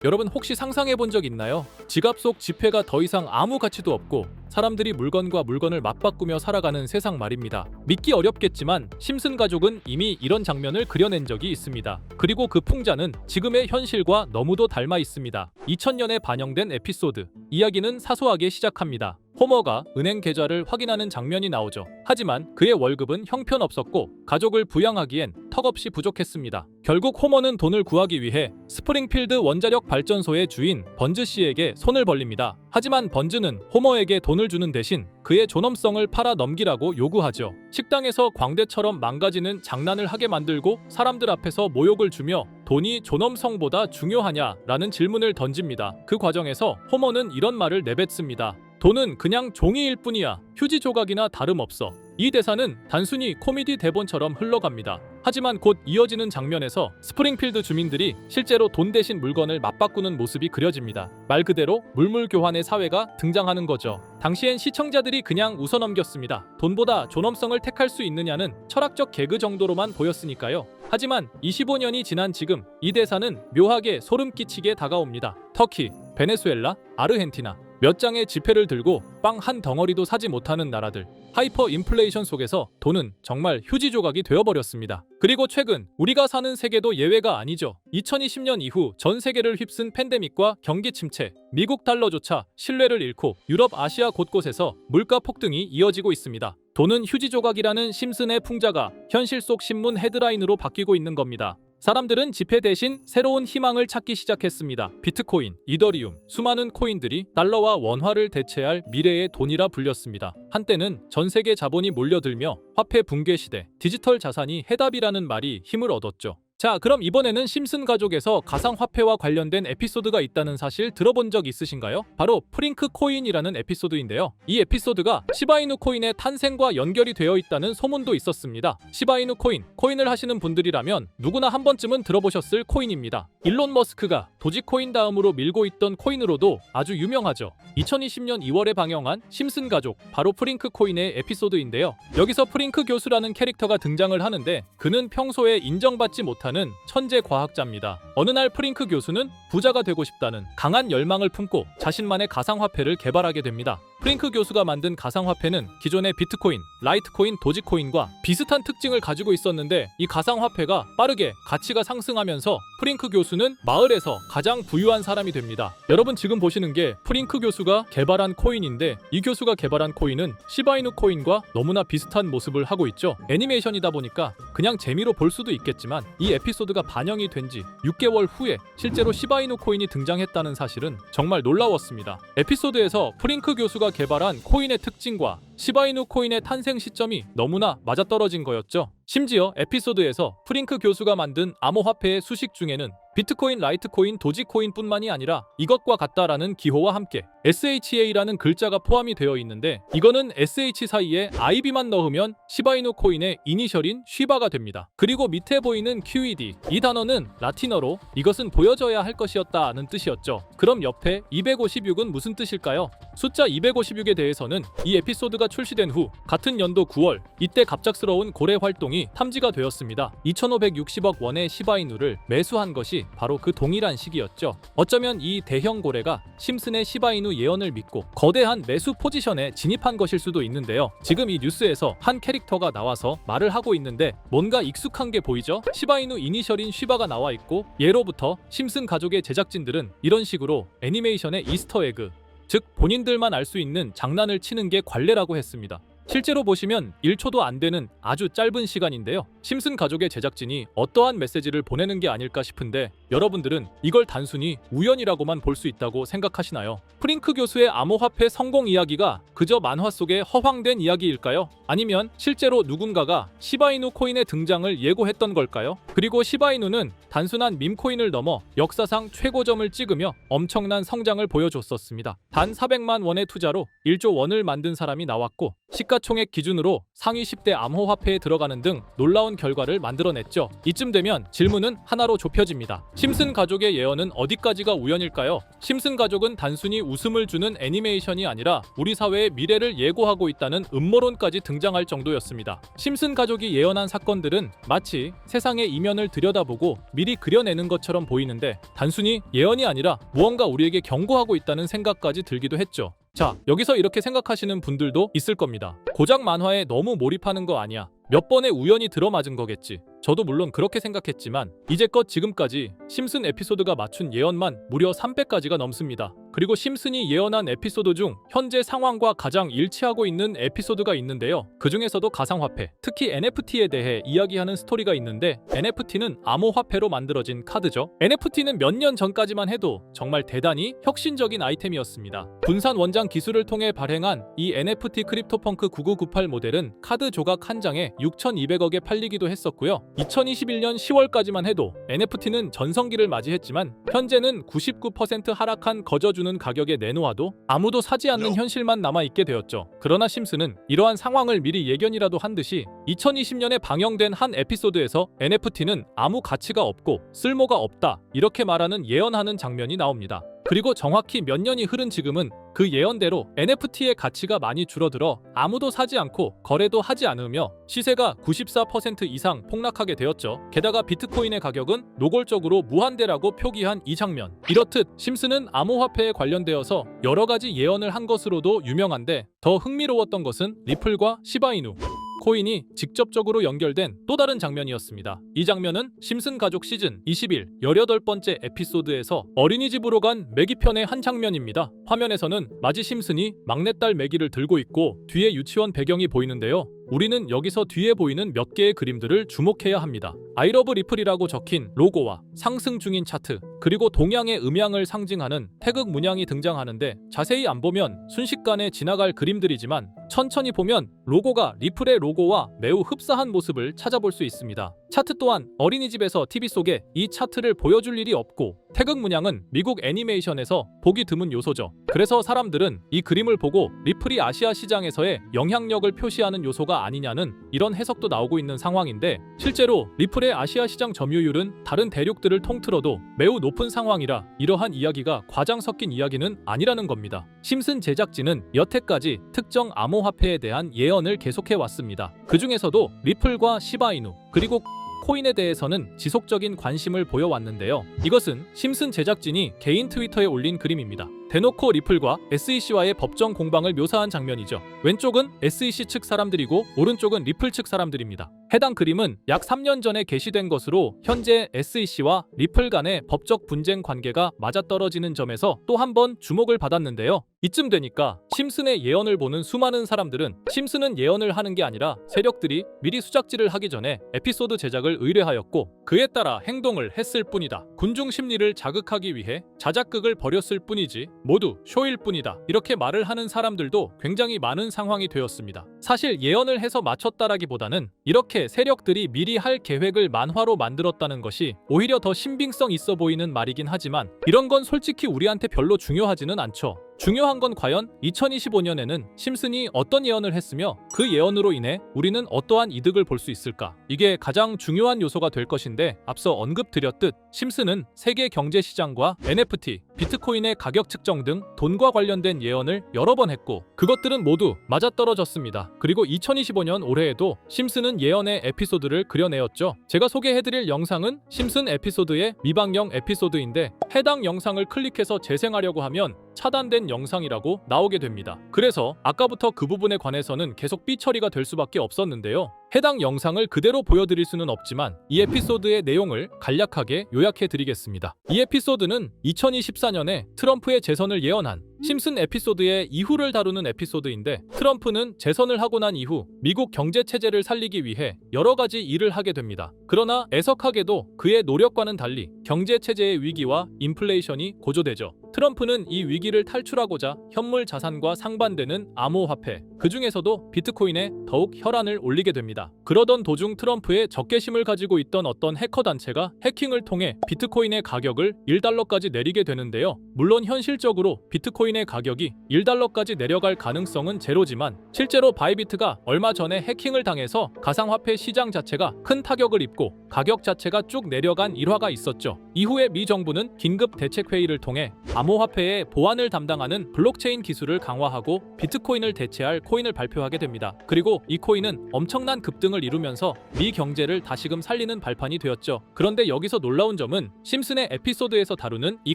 여러분 혹시 상상해 본 적 있나요? 지갑 속 지폐가 더 이상 아무 가치도 없고 사람들이 물건과 물건을 맞바꾸며 살아가는 세상 말입니다. 믿기 어렵겠지만 심슨 가족은 이미 이런 장면을 그려낸 적이 있습니다. 그리고 그 풍자는 지금의 현실과 너무도 닮아 있습니다. 2000년에 반영된 에피소드. 이야기는 사소하게 시작합니다. 호머가 은행 계좌를 확인하는 장면이 나오죠. 하지만 그의 월급은 형편없었고 가족을 부양하기엔 턱없이 부족했습니다. 결국 호머는 돈을 구하기 위해 스프링필드 원자력 발전소의 주인 번즈 씨에게 손을 벌립니다. 하지만 번즈는 호머에게 돈을 주는 대신 그의 존엄성을 팔아 넘기라고 요구하죠. 식당에서 광대처럼 망가지는 장난을 하게 만들고 사람들 앞에서 모욕을 주며 돈이 존엄성보다 중요하냐라는 질문을 던집니다. 그 과정에서 호머는 이런 말을 내뱉습니다. 돈은 그냥 종이일 뿐이야. 휴지 조각이나 다름없어. 이 대사는 단순히 코미디 대본처럼 흘러갑니다. 하지만 곧 이어지는 장면에서 스프링필드 주민들이 실제로 돈 대신 물건을 맞바꾸는 모습이 그려집니다. 말 그대로 물물교환의 사회가 등장하는 거죠. 당시엔 시청자들이 그냥 웃어넘겼습니다. 돈보다 존엄성을 택할 수 있느냐는 철학적 개그 정도로만 보였으니까요. 하지만 25년이 지난 지금 이 대사는 묘하게 소름 끼치게 다가옵니다. 터키, 베네수엘라, 아르헨티나 몇 장의 지폐를 들고 빵 한 덩어리도 사지 못하는 나라들. 하이퍼 인플레이션 속에서 돈은 정말 휴지 조각이 되어버렸습니다. 그리고 최근 우리가 사는 세계도 예외가 아니죠. 2020년 이후 전 세계를 휩쓴 팬데믹과 경기 침체, 미국 달러조차 신뢰를 잃고 유럽, 아시아 곳곳에서 물가 폭등이 이어지고 있습니다. 돈은 휴지 조각이라는 심슨의 풍자가 현실 속 신문 헤드라인으로 바뀌고 있는 겁니다. 사람들은 지폐 대신 새로운 희망을 찾기 시작했습니다. 비트코인, 이더리움, 수많은 코인들이 달러와 원화를 대체할 미래의 돈이라 불렸습니다. 한때는 전 세계 자본이 몰려들며 화폐 붕괴 시대, 디지털 자산이 해답이라는 말이 힘을 얻었죠. 자, 그럼 이번에는 심슨 가족에서 가상화폐와 관련된 에피소드가 있다는 사실 들어본 적 있으신가요? 바로 프링크 코인이라는 에피소드인데요. 이 에피소드가 시바이누 코인의 탄생과 연결이 되어 있다는 소문도 있었습니다. 시바이누 코인을 하시는 분들이라면 누구나 한 번쯤은 들어보셨을 코인입니다. 일론 머스크가 도지코인 다음으로 밀고 있던 코인으로도 아주 유명하죠. 2020년 2월에 방영한 심슨 가족, 바로 프링크 코인의 에피소드인데요. 여기서 프링크 교수라는 캐릭터가 등장을 하는데 그는 평소에 인정받지 못한 천재 과학자입니다. 어느 날 프링크 교수는 부자가 되고 싶다는 강한 열망을 품고 자신만의 가상화폐를 개발하게 됩니다. 프링크 교수가 만든 가상화폐는 기존의 비트코인, 라이트코인, 도지코인과 비슷한 특징을 가지고 있었는데 이 가상화폐가 빠르게 가치가 상승하면서 프링크 교수는 마을에서 가장 부유한 사람이 됩니다. 여러분 지금 보시는 게 프링크 교수가 개발한 코인인데 이 교수가 개발한 코인은 시바이누 코인과 너무나 비슷한 모습을 하고 있죠. 애니메이션이다 보니까 그냥 재미로 볼 수도 있겠지만 이 에피소드가 반영이 된 지 6개월 후에 실제로 시바이누 코인이 등장했다는 사실은 정말 놀라웠습니다. 에피소드에서 프링크 교수가 개발한 코인의 특징과 시바이누 코인의 탄생 시점이 너무나 맞아떨어진 거였죠. 심지어 에피소드에서 프링크 교수가 만든 암호화폐의 수식 중에는 비트코인, 라이트코인, 도지코인뿐만이 아니라 이것과 같다라는 기호와 함께 SHA라는 글자가 포함이 되어 있는데 이거는 SH 사이에 IB만 넣으면 시바이누 코인의 이니셜인 쉬바가 됩니다. 그리고 밑에 보이는 QED, 이 단어는 라틴어로 이것은 보여져야 할 것이었다는 뜻이었죠. 그럼 옆에 256은 무슨 뜻일까요? 숫자 256에 대해서는 이 에피소드가 출시된 후 같은 연도 9월 이때 갑작스러운 고래 활동이 탐지가 되었습니다. 2560억 원의 시바이누를 매수한 것이 바로 그 동일한 시기였죠. 어쩌면 이 대형 고래가 심슨의 시바이누 예언을 믿고 거대한 매수 포지션에 진입한 것일 수도 있는데요. 지금 이 뉴스에서 한 캐릭터가 나와서 말을 하고 있는데 뭔가 익숙한 게 보이죠? 시바이누 이니셜인 쉬바가 나와 있고 예로부터 심슨 가족의 제작진들은 이런 식으로 애니메이션의 이스터에그, 즉 본인들만 알 수 있는 장난을 치는 게 관례라고 했습니다. 실제로 보시면 1초도 안 되는 아주 짧은 시간인데요. 심슨 가족의 제작진이 어떠한 메시지를 보내는 게 아닐까 싶은데 여러분들은 이걸 단순히 우연이라고만 볼 수 있다고 생각하시나요? 프링크 교수의 암호화폐 성공 이야기가 그저 만화 속의 허황된 이야기일까요? 아니면 실제로 누군가가 시바이누 코인의 등장을 예고했던 걸까요? 그리고 시바이누는 단순한 밈코인을 넘어 역사상 최고점을 찍으며 엄청난 성장을 보여줬었습니다. 단 400만 원의 투자로 1조 원을 만든 사람이 나왔고 시가 시가총액 기준으로 상위 10대 암호화폐에 들어가는 등 놀라운 결과를 만들어냈죠. 이쯤 되면 질문은 하나로 좁혀집니다. 심슨 가족의 예언은 어디까지가 우연일까요? 심슨 가족은 단순히 웃음을 주는 애니메이션이 아니라 우리 사회의 미래를 예고하고 있다는 음모론까지 등장할 정도였습니다. 심슨 가족이 예언한 사건들은 마치 세상의 이면을 들여다보고 미리 그려내는 것처럼 보이는데 단순히 예언이 아니라 무언가 우리에게 경고하고 있다는 생각까지 들기도 했죠. 자, 여기서 이렇게 생각하시는 분들도 있을 겁니다. 고작 만화에 너무 몰입하는 거 아니야? 몇 번의 우연이 들어맞은 거겠지. 저도 물론 그렇게 생각했지만 이제껏 지금까지 심슨 에피소드가 맞춘 예언만 무려 300가지가 넘습니다. 그리고 심슨이 예언한 에피소드 중 현재 상황과 가장 일치하고 있는 에피소드가 있는데요. 그 중에서도 가상화폐, 특히 NFT에 대해 이야기하는 스토리가 있는데 NFT는 암호화폐로 만들어진 카드죠. NFT는 몇 년 전까지만 해도 정말 대단히 혁신적인 아이템이었습니다. 분산 원장 기술을 통해 발행한 이 NFT 크립토펑크 9998 모델은 카드 조각 한 장에 6,200억에 팔리기도 했었고요. 2021년 10월까지만 해도 NFT는 전성기를 맞이했지만 현재는 99% 하락한 거저주는 가격에 내놓아도 아무도 사지 않는 현실만 남아있게 되었죠. 그러나 심슨은 이러한 상황을 미리 예견이라도 한 듯이 2020년에 방영된 한 에피소드에서 NFT는 아무 가치가 없고 쓸모가 없다 이렇게 말하는 예언하는 장면이 나옵니다. 그리고 정확히 몇 년이 흐른 지금은 그 예언대로 NFT의 가치가 많이 줄어들어 아무도 사지 않고 거래도 하지 않으며 시세가 94% 이상 폭락하게 되었죠. 게다가 비트코인의 가격은 노골적으로 무한대라고 표기한 이 장면. 이렇듯 심슨은 암호화폐에 관련되어서 여러 가지 예언을 한 것으로도 유명한데 더 흥미로웠던 것은 리플과 시바이누 코인이 직접적으로 연결된 또 다른 장면이었습니다. 이 장면은 심슨 가족 시즌 21 18번째 에피소드에서 어린이집으로 간 매기 편의 한 장면입니다. 화면에서는 마지 심슨이 막내딸 매기를 들고 있고 뒤에 유치원 배경이 보이는데요. 우리는 여기서 뒤에 보이는 몇 개의 그림들을 주목해야 합니다. I love 리플이라고 적힌 로고와 상승 중인 차트, 그리고 동양의 음양을 상징하는 태극 문양이 등장하는데 자세히 안 보면 순식간에 지나갈 그림들이지만 천천히 보면 로고가 리플의 로고와 매우 흡사한 모습을 찾아볼 수 있습니다. 차트 또한 어린이집에서 TV 속에 이 차트를 보여줄 일이 없고 태극 문양은 미국 애니메이션에서 보기 드문 요소죠. 그래서 사람들은 이 그림을 보고 리플이 아시아 시장에서의 영향력을 표시하는 요소가 아니냐는 이런 해석도 나오고 있는 상황인데 실제로 리플의 아시아 시장 점유율은 다른 대륙들을 통틀어도 매우 높은 상황이라 이러한 이야기가 과장 섞인 이야기는 아니라는 겁니다. 심슨 제작진은 여태까지 특정 암호화폐에 대한 예언을 계속해 왔습니다. 그 중에서도 리플과 시바이누 그리고 코인에 대해서는 지속적인 관심을 보여왔는데요. 이것은 심슨 제작진이 개인 트위터에 올린 그림입니다. 대놓고 리플과 SEC와의 법정 공방을 묘사한 장면이죠. 왼쪽은 SEC 측 사람들이고 오른쪽은 리플 측 사람들입니다. 해당 그림은 약 3년 전에 게시된 것으로 현재 SEC와 리플 간의 법적 분쟁 관계가 맞아떨어지는 점에서 또 한 번 주목을 받았는데요. 이쯤 되니까 심슨의 예언을 보는 수많은 사람들은 심슨은 예언을 하는 게 아니라 세력들이 미리 수작질을 하기 전에 에피소드 제작을 의뢰하였고 그에 따라 행동을 했을 뿐이다. 군중 심리를 자극하기 위해 자작극을 벌였을 뿐이지 모두 쇼일 뿐이다. 이렇게 말을 하는 사람들도 굉장히 많은 상황이 되었습니다. 사실 예언을 해서 맞췄다라기보다는 이렇게 세력들이 미리 할 계획을 만화로 만들었다는 것이 오히려 더 신빙성 있어 보이는 말이긴 하지만 이런 건 솔직히 우리한테 별로 중요하지는 않죠. 중요한 건 과연 2025년에는 심슨이 어떤 예언을 했으며 그 예언으로 인해 우리는 어떠한 이득을 볼 수 있을까? 이게 가장 중요한 요소가 될 것인데 앞서 언급드렸듯 심슨은 세계 경제 시장과 NFT, 비트코인의 가격 측정 등 돈과 관련된 예언을 여러 번 했고 그것들은 모두 맞아떨어졌습니다. 그리고 2025년 올해에도 심슨은 예언의 에피소드를 그려내었죠. 제가 소개해드릴 영상은 심슨 에피소드의 미방영 에피소드인데 해당 영상을 클릭해서 재생하려고 하면 차단된 영상이라고 나오게 됩니다. 그래서 아까부터 그 부분에 관해서는 계속 삐처리가 될 수밖에 없었는데요. 해당 영상을 그대로 보여드릴 수는 없지만 이 에피소드의 내용을 간략하게 요약해드리겠습니다. 이 에피소드는 2024년에 트럼프의 재선을 예언한 심슨 에피소드의 이후를 다루는 에피소드인데 트럼프는 재선을 하고 난 이후 미국 경제 체제를 살리기 위해 여러 가지 일을 하게 됩니다. 그러나 애석하게도 그의 노력과는 달리 경제 체제의 위기와 인플레이션이 고조되죠. 트럼프는 이 위기를 탈출하고자 현물 자산과 상반되는 암호화폐, 그 중에서도 비트코인에 더욱 혈안을 올리게 됩니다. 그러던 도중 트럼프의 적개심을 가지고 있던 어떤 해커 단체가 해킹을 통해 비트코인의 가격을 1달러까지 내리게 되는데요. 물론 현실적으로 비트코인의 가격이 1달러까지 내려갈 가능성은 제로지만 실제로 바이비트가 얼마 전에 해킹을 당해서 가상화폐 시장 자체가 큰 타격을 입고 가격 자체가 쭉 내려간 일화가 있었죠. 이후에 미 정부는 긴급 대책회의를 통해 암호화폐의 보안을 담당하는 블록체인 기술을 강화하고 비트코인을 대체할 코인을 발표하게 됩니다. 그리고 이 코인은 엄청난 급등을 이루면서 미 경제를 다시금 살리는 발판이 되었죠. 그런데 여기서 놀라운 점은 심슨의 에피소드에서 다루는 이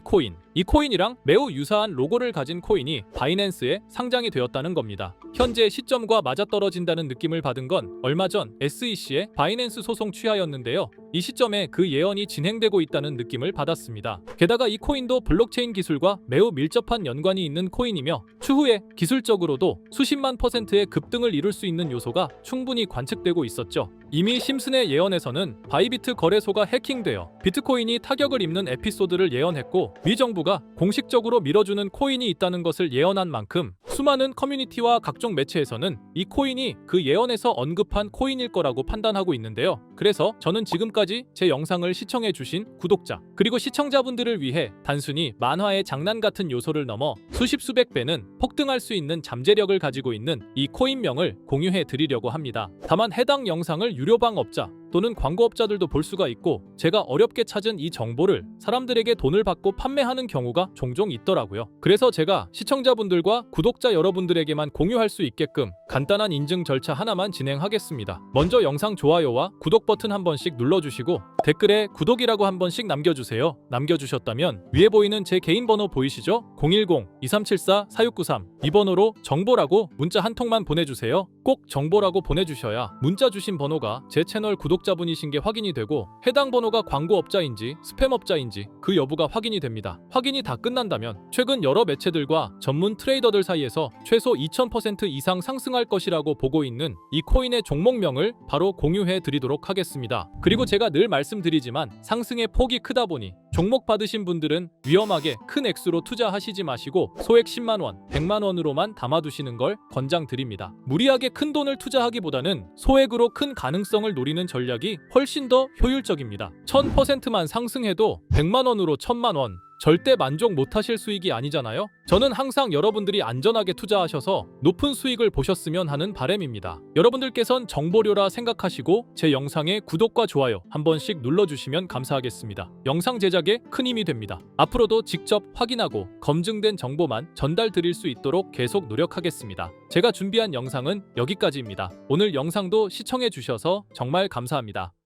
코인이랑 매우 유사한 로고를 가진 코인이 바이낸스에 상장이 되었다는 겁니다. 현재 시점과 맞아떨어진다는 느낌을 받은 건 얼마 전 SEC의 바이낸스 소송 취하였는데요. 이 시점에 그 예언이 진행되고 있다는 느낌을 받았습니다. 게다가 이 코인도 블록체인 기술과 매우 밀접한 연관이 있는 코인이며 추후에 기술적으로도 수십만 %의 급등을 이룰 수 있는 요소가 충분히 관측되고 있었죠. 이미 심슨의 예언에서는 바이비트 거래소가 해킹되어 비트코인이 타격을 입는 에피소드를 예언했고 미 정부가 공식적으로 밀어주는 코인이 있다는 것을 예언한 만큼 수많은 커뮤니티와 각종 매체에서는 이 코인이 그 예언에서 언급한 코인일 거라고 판단하고 있는데요. 그래서 저는 지금까지 제 영상을 시청해주신 구독자 그리고 시청자분들을 위해 단순히 만화의 장난 같은 요소를 넘어 수십 수백 배는 폭등할 수 있는 잠재력을 가지고 있는 이 코인명을 공유해 드리려고 합니다. 다만 해당 영상을 유료방업자 또는 광고업자들도 볼 수가 있고 제가 어렵게 찾은 이 정보를 사람들에게 돈을 받고 판매하는 경우가 종종 있더라고요. 그래서 제가 시청자분들과 구독자 여러분들에게만 공유할 수 있게끔 간단한 인증 절차 하나만 진행하겠습니다. 먼저 영상 좋아요와 구독 버튼 한 번씩 눌러주시고 댓글에 구독이라고 한 번씩 남겨주세요. 남겨주셨다면 위에 보이는 제 개인 번호 보이시죠? 010-2374-4693 이 번호로 정보라고 문자 한 통만 보내주세요. 꼭 정보라고 보내주셔야 문자 주신 번호가 제 채널 구독자분이신 게 확인이 되고 해당 번호가 광고업자인지 스팸업자인지 그 여부가 확인이 됩니다. 확인이 다 끝난다면 최근 여러 매체들과 전문 트레이더들 사이에서 최소 2000% 이상 상승할 것이라고 보고 있는 이 코인의 종목명을 바로 공유해 드리도록 하겠습니다. 그리고 제가 늘 말씀드리지만 상승의 폭이 크다 보니 종목 받으신 분들은 위험하게 큰 액수로 투자하시지 마시고 소액 10만원, 100만원으로만 담아두시는 걸 권장드립니다. 무리하게 큰 돈을 투자하기보다는 소액으로 큰 가능성을 노리는 전략이 훨씬 더 효율적입니다. 1000%만 상승해도 100만원으로 1000만원 절대 만족 못하실 수익이 아니잖아요. 저는 항상 여러분들이 안전하게 투자하셔서 높은 수익을 보셨으면 하는 바람입니다. 여러분들께선 정보료라 생각하시고 제 영상에 구독과 좋아요 한 번씩 눌러주시면 감사하겠습니다. 영상 제작에 큰 힘이 됩니다. 앞으로도 직접 확인하고 검증된 정보만 전달 드릴 수 있도록 계속 노력하겠습니다. 제가 준비한 영상은 여기까지입니다. 오늘 영상도 시청해 주셔서 정말 감사합니다.